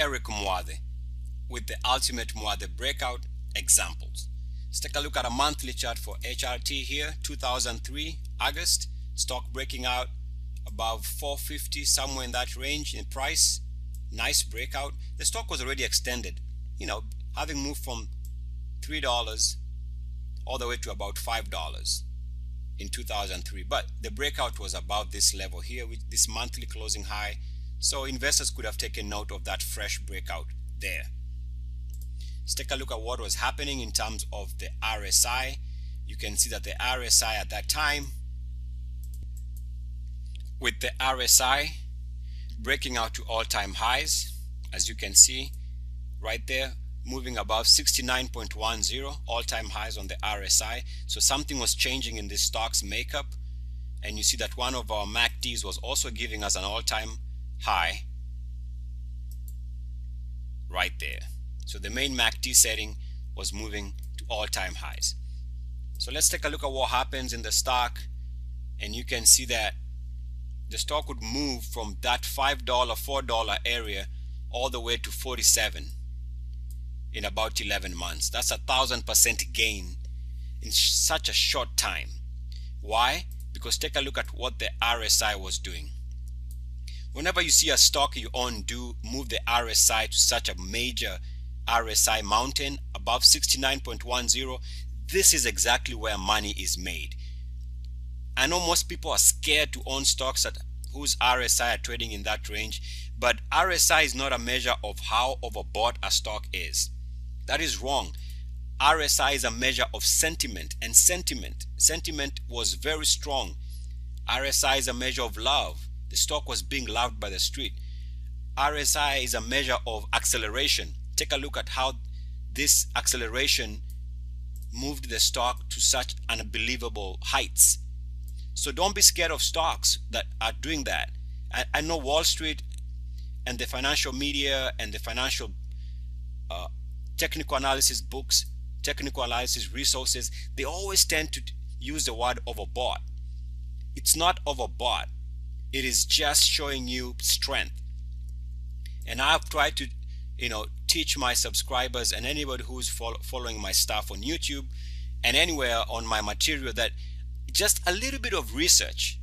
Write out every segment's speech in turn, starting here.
Eric Muathe with the Ultimate Muathe Breakout examples. Let's take a look at a monthly chart for HRT here, 2003 August, stock breaking out above 450, somewhere in that range in price. Nice breakout. The stock was already extended, having moved from $3 all the way to about $5 in 2003, but the breakout was above this level here with this monthly closing high, so investors could have taken note of that fresh breakout there. Let's take a look at what was happening in terms of the RSI. You can see that the RSI at that time, with the RSI breaking out to all-time highs, as you can see right there, moving above 69.10, all-time highs on the RSI. So something was changing in this stock's makeup, and you see that one of our MACDs was also giving us an all-time high right there. So the main MACD setting was moving to all-time highs. So let's take a look at what happens in the stock, and you can see that the stock would move from that $5, $4 area all the way to 47 in about 11 months. That's 1,000% gain in such a short time. Why? Because take a look at what the RSI was doing. Whenever you see a stock you own move the RSI to such a major RSI mountain above 69.10, this is exactly where money is made. I know most people are scared to own stocks whose RSI are trading in that range, but RSI is not a measure of how overbought a stock is. That is wrong. RSI is a measure of sentiment, and sentiment was very strong. RSI is a measure of love. The stock was being loved by the street. RSI is a measure of acceleration. Take a look at how this acceleration moved the stock to such unbelievable heights. So don't be scared of stocks that are doing that. I know Wall Street and the financial media and the financial technical analysis books, technical analysis resources, they always tend to use the word overbought. It's not overbought. It is just showing you strength. And I've tried to, teach my subscribers and anybody who's following my stuff on YouTube and anywhere on my material that just a little bit of research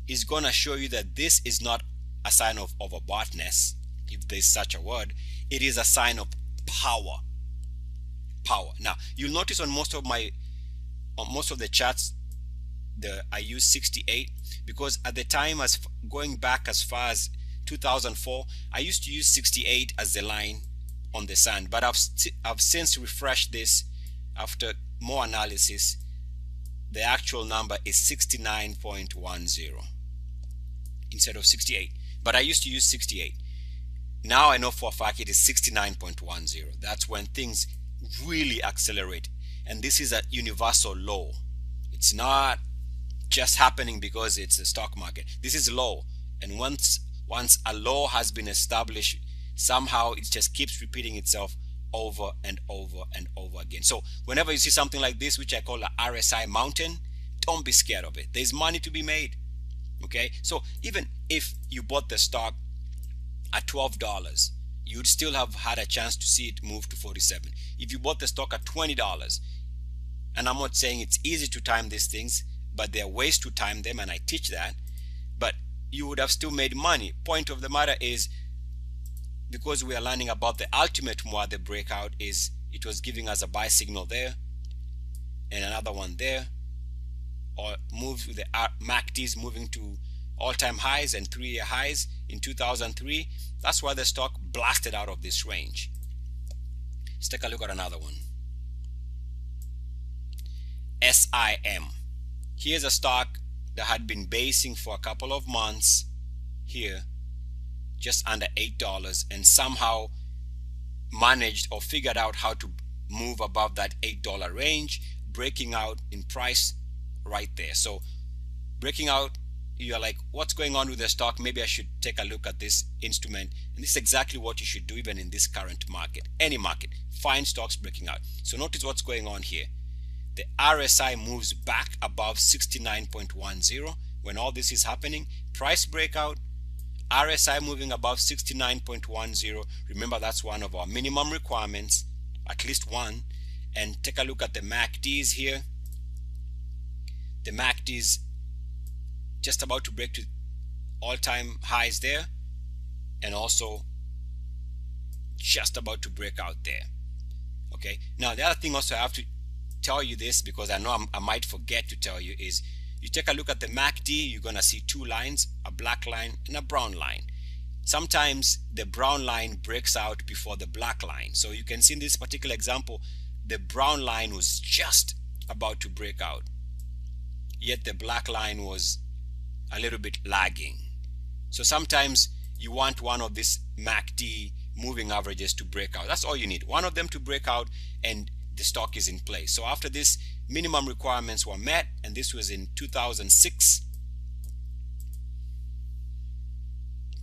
is going to show you that this is not a sign of overboughtness, if there's such a word. It is a sign of power. Now you'll notice on most of the charts I use 68 because at the time, going back as far as 2004, I used to use 68 as the line on the sand, but I've since refreshed this after more analysis. The actual number is 69.10 instead of 68, but I used to use 68. Now I know for a fact it is 69.10. That's when things really accelerate, and this is a universal law. It's not just happening because it's the stock market. This is law, and once a law has been established, somehow it just keeps repeating itself over and over and over again. So whenever you see something like this, which I call a RSI mountain, don't be scared of it. There's money to be made. Okay, so even if you bought the stock at $12, you'd still have had a chance to see it move to 47. If you bought the stock at $20, and I'm not saying it's easy to time these things, but there are ways to time them, and I teach that, but you would have still made money. Point of the matter is, because we are learning about the ultimate Muathe breakout, is it was giving us a buy signal there and another one there, or moved with the MACDs moving to all-time highs and 3-year highs in 2003. That's why the stock blasted out of this range. Let's take a look at another one. SIM. Here's a stock that had been basing for a couple of months here, just under $8, and somehow managed or figured out how to move above that $8 range, breaking out in price right there. So breaking out, you're like, what's going on with the stock? Maybe I should take a look at this instrument. And this is exactly what you should do even in this current market. Any market, find stocks breaking out. So notice what's going on here. The RSI moves back above 69.10 when all this is happening. Price breakout, RSI moving above 69.10. Remember, that's one of our minimum requirements, at least one. And take a look at the MACDs here. The MACDs just about to break to all-time highs there, and also just about to break out there. Okay, now the other thing also I have to tell you this, because I know I might forget to tell you, is you take a look at the MACD, you're gonna see two lines, a black line and a brown line. Sometimes the brown line breaks out before the black line. So you can see in this particular example, the brown line was just about to break out, yet the black line was a little bit lagging. So sometimes you want one of these MACD moving averages to break out. That's all you need, one of them to break out, and the stock is in place. So after this, minimum requirements were met, and this was in 2006.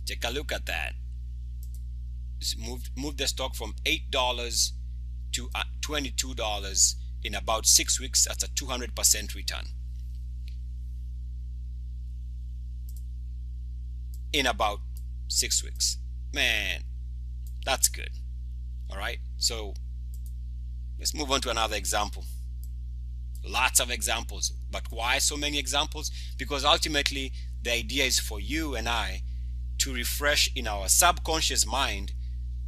Take a look at that. It's moved the stock from $8 to $22 in about 6 weeks. That's a 200% return in about 6 weeks. Man, that's good. All right, so let's move on to another example. Lots of examples, but why so many examples? Because ultimately the idea is for you and I to refresh in our subconscious mind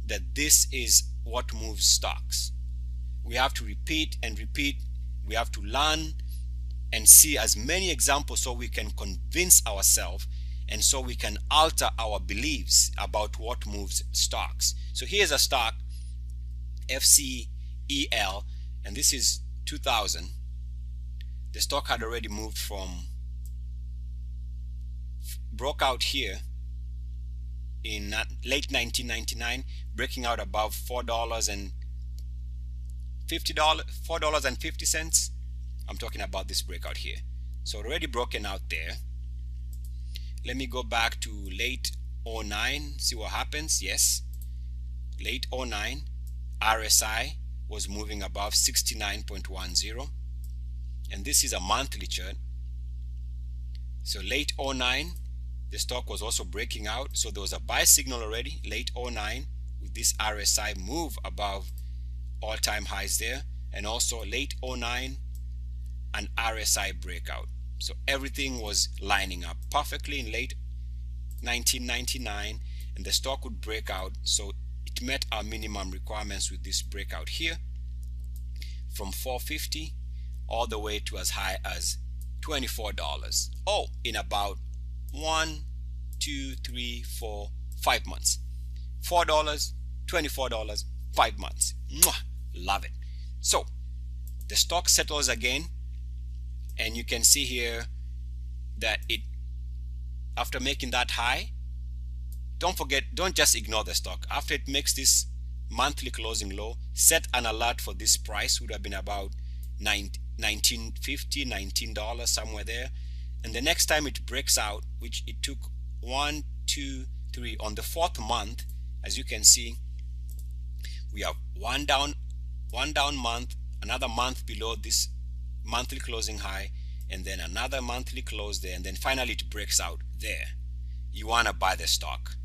that this is what moves stocks. We have to repeat and repeat. We have to learn and see as many examples so we can convince ourselves, and so we can alter our beliefs about what moves stocks. So here's a stock, FCEL, and this is 2000. The stock had already moved from, broke out here in late 1999, breaking out above $4.50. I'm talking about this breakout here. So already broken out there. Let me go back to late 09, see what happens. Yes, late 09, RSI was moving above 69.10, and this is a monthly chart. So late 09, the stock was also breaking out, so there was a buy signal already late 09 with this RSI move above all-time highs there, and also late 09 an RSI breakout. So everything was lining up perfectly in late 1999, and the stock would break out. So it met our minimum requirements with this breakout here from $4.50 all the way to as high as $24. Oh, in about 1, 2, 3, 4, 5 months. $4, $24, 5 months. Mwah! Love it. So the stock settles again, and you can see here that it, after making that high, don't just ignore the stock. After it makes this monthly closing low, set an alert for this price. Would have been about $19.50, $19, somewhere there. And the next time it breaks out, which it took 1, 2, 3, on the 4th month, as you can see, we have one down month, another month below this monthly closing high, and then another monthly close there, and then finally it breaks out there. You want to buy the stock.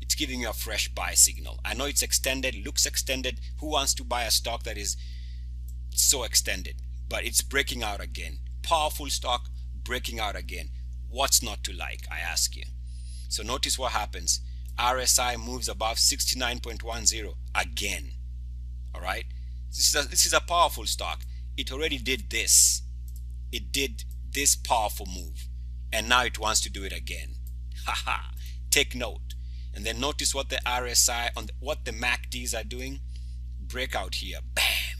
It's giving you a fresh buy signal. I know it's extended, looks extended. Who wants to buy a stock that is so extended? But it's breaking out again. Powerful stock breaking out again. What's not to like, I ask you? So notice what happens. RSI moves above 69.10 again. All right, this is a powerful stock. It already did this. It did this powerful move, and now it wants to do it again. Haha. Take note. And then notice what the RSI on what the MACDs are doing. Breakout here, bam,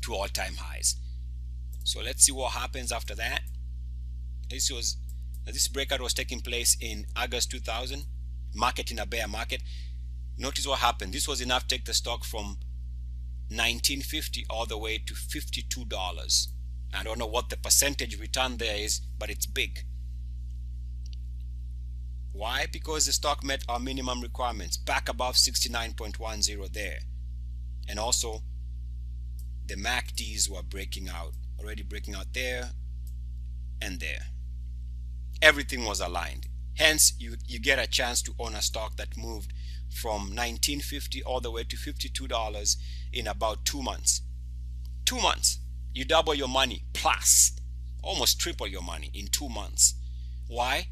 to all-time highs. So let's see what happens after that. This breakout was taking place in August 2000. Market in a bear market. Notice what happened. This was enough to take the stock from $19.50 all the way to $52. I don't know what the percentage return there is, but it's big. Why? Because the stock met our minimum requirements, back above 69.10 there. And also the MACDs were breaking out, already breaking out there and there. Everything was aligned. Hence, you get a chance to own a stock that moved from $19.50 all the way to $52 in about 2 months. 2 months. You double your money plus, almost triple your money in 2 months. Why?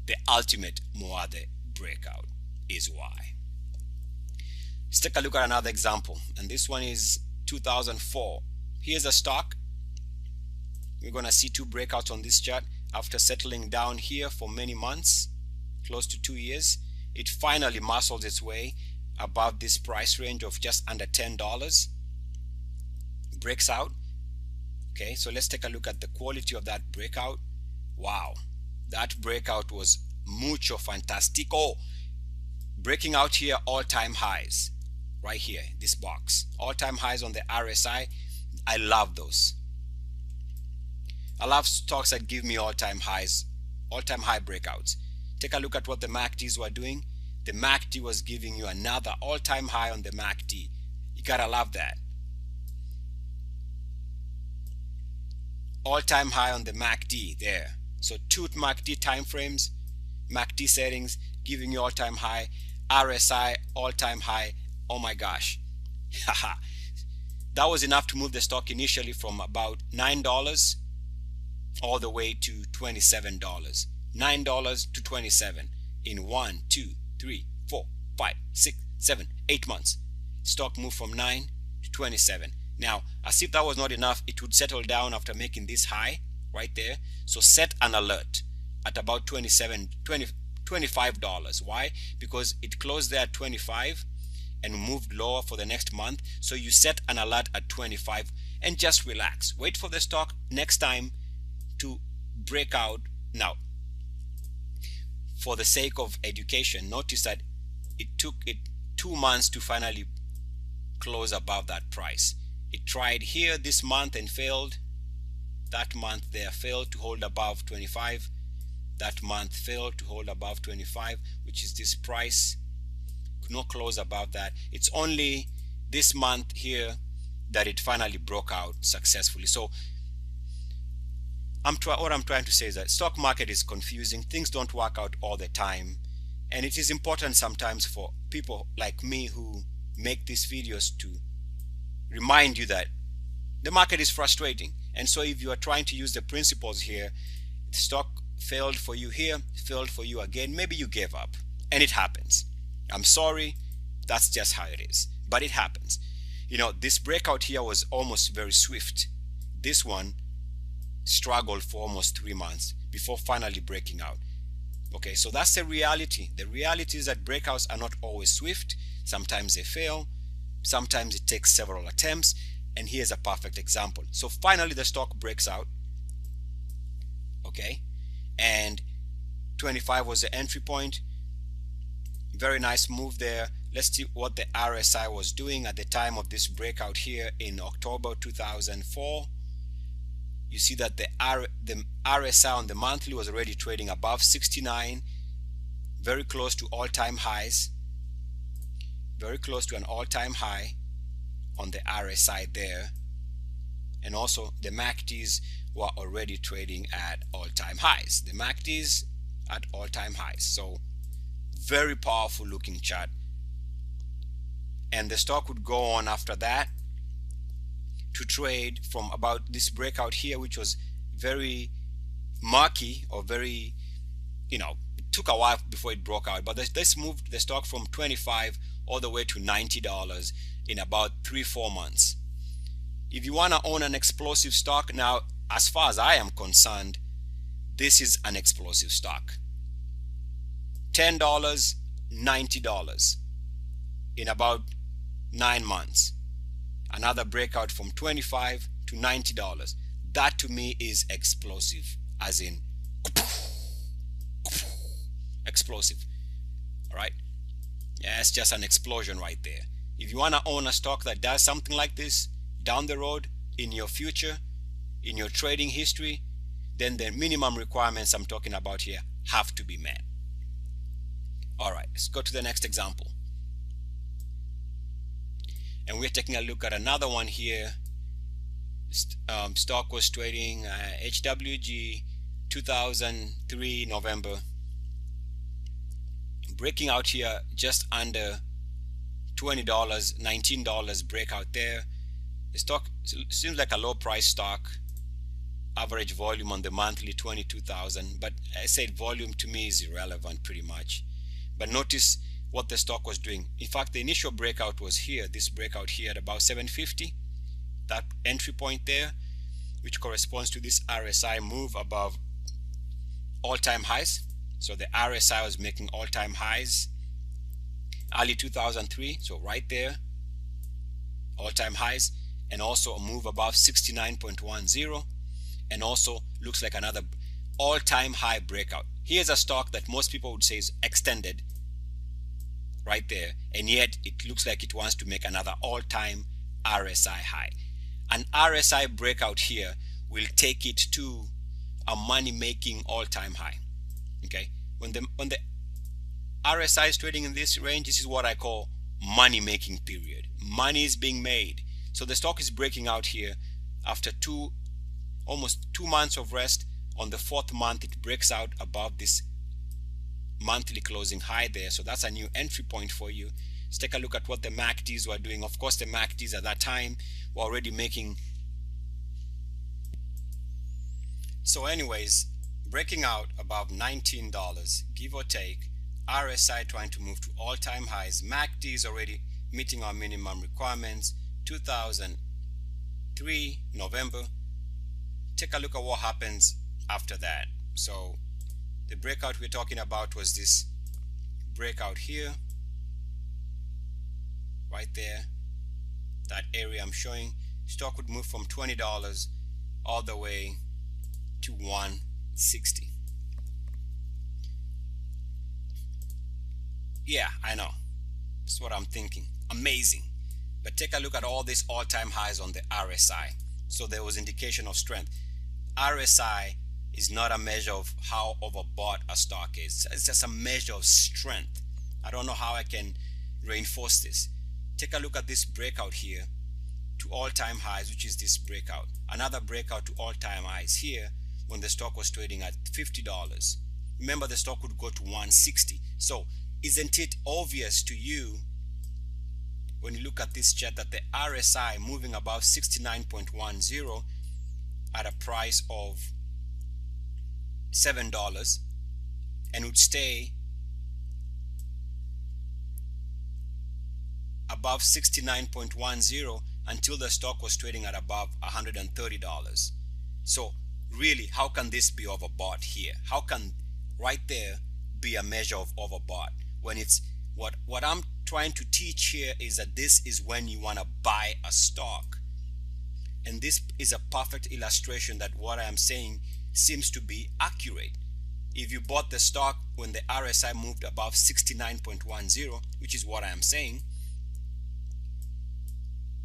The ultimate Muathe breakout is why. Let's take a look at another example, and this one is 2004. Here's a stock. We're going to see 2 breakouts on this chart. After settling down here for many months, close to 2 years, it finally muscles its way above this price range of just under $10. Breaks out. Okay, so let's take a look at the quality of that breakout. Wow, that breakout was mucho fantastico. Breaking out here, all-time highs right here, this box, all-time highs on the RSI. I love those. I love stocks that give me all-time highs, all-time high breakouts. Take a look at what the MACDs were doing. The MACD was giving you another all-time high on the MACD. You gotta love that. All-time high on the MACD there. So 2 MACD time frames, MACD settings giving you all-time high, RSI all-time high. Oh my gosh. That was enough to move the stock initially from about $9 all the way to $27. $9 to $27 in 1, 2, 3, 4, 5, 6, 7, 8 months. Stock moved from 9 to 27. Now, as if that was not enough, it would settle down after making this high right there. So set an alert at about $25. Why? Because it closed there at 25 and moved lower for the next month. So you set an alert at 25 and just relax. Wait for the stock next time to break out. Now, for the sake of education, notice that it took it 2 months to finally close above that price. It tried here this month and failed. That month there failed to hold above 25. That month failed to hold above 25, which is this price. Could not close above that. It's only this month here that it finally broke out successfully. So what I'm trying to say is that stock market is confusing. Things don't work out all the time, and it is important sometimes for people like me who make these videos to remind you that the market is frustrating. And so if you are trying to use the principles here, the stock failed for you here, failed for you again, maybe you gave up, and it happens. I'm sorry, that's just how it is, but it happens. You know, this breakout here was almost very swift. This one struggled for almost 3 months before finally breaking out. Okay, so that's the reality. The reality is that breakouts are not always swift. Sometimes they fail, sometimes it takes several attempts, and here's a perfect example. So finally the stock breaks out, okay, and 25 was the entry point. Very nice move there. Let's see what the RSI was doing at the time of this breakout here in October 2004. You see that the RSI on the monthly was already trading above 69, very close to all-time highs, very close to an all-time high on the RSI there. And also the MACDs were already trading at all-time highs. The MACDs at all-time highs. So very powerful looking chart. And the stock would go on after that to trade from about this breakout here, which was very murky, or very, you know, it took a while before it broke out, but this moved the stock from 25 all the way to $90 in about 3-4 months. If you want to own an explosive stock, now as far as I am concerned, this is an explosive stock. $10, $90 in about 9 months. Another breakout from 25 to $90. That to me is explosive, as in explosive. All right, yeah, it's just an explosion right there. If you want to own a stock that does something like this down the road in your future, in your trading history, then the minimum requirements I'm talking about here have to be met. All right, let's go to the next example. And we're taking a look at another one here. Stock was trading HWG 2003 November. breaking out here just under $20, $19 breakout there. The stock seems like a low price stock. Average volume on the monthly 22,000, but I said volume to me is irrelevant pretty much. But notice what the stock was doing. In fact, the initial breakout was here, this breakout here at about 750, that entry point there, which corresponds to this RSI move above all-time highs. So the RSI was making all-time highs early 2003, so right there, all-time highs, and also a move above 69.10, and also looks like another all-time high breakout. Here's a stock that most people would say is extended right there, and yet it looks like it wants to make another all-time RSI high. An RSI breakout here will take it to a money-making all-time high. Okay, when the RSI is trading in this range, this is what I call money-making period. Money is being made. So the stock is breaking out here after almost 2 months of rest. On the 4th month, it breaks out above this monthly closing high there. So that's a new entry point for you. Let's take a look at what the MACDs were doing. Of course, the MACDs at that time were already making. So anyways, breaking out above $19, give or take. RSI trying to move to all-time highs. MACD is already meeting our minimum requirements. 2003 November. Take a look at what happens after that. So the breakout we're talking about was this breakout here, right there, that area I'm showing. Stock would move from $20 all the way to 160. Yeah, I know, that's what I'm thinking. Amazing. But take a look at all these all-time highs on the RSI. So there was indication of strength. RSI is not a measure of how overbought a stock is. It's just a measure of strength. I don't know how I can reinforce this. Take a look at this breakout here to all-time highs, which is this breakout. Another breakout to all-time highs here when the stock was trading at $50. Remember, the stock would go to 160. So isn't it obvious to you when you look at this chart that the RSI moving above 69.10 at a price of $7 and would stay above 69.10 until the stock was trading at above $130. So really, how can this be overbought here? How can right there be a measure of overbought when it's what I'm trying to teach here is that this is when you want to buy a stock. And this is a perfect illustration that what I am saying seems to be accurate. If you bought the stock when the RSI moved above 69.10, which is what I am saying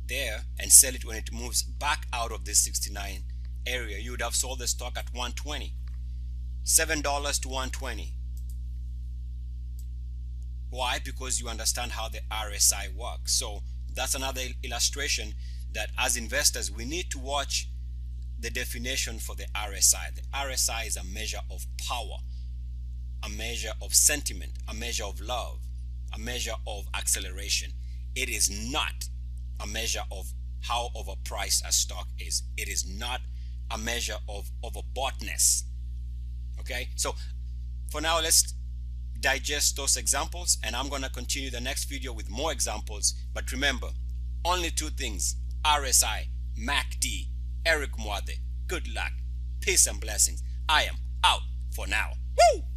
there, and sell it when it moves back out of this 69 area, you would have sold the stock at 120. $7 to 120. Why? Because you understand how the RSI works. So that's another illustration that as investors we need to watch the definition for the RSI. The RSI is a measure of power, a measure of sentiment, a measure of love, a measure of acceleration. It is not a measure of how overpriced a stock is. It is not a measure of overboughtness. Okay, so for now let's digest those examples, and I'm going to continue the next video with more examples. But remember, only two things: RSI, MACD, Eric Muathe. Good luck, peace and blessings. I am out for now. Woo!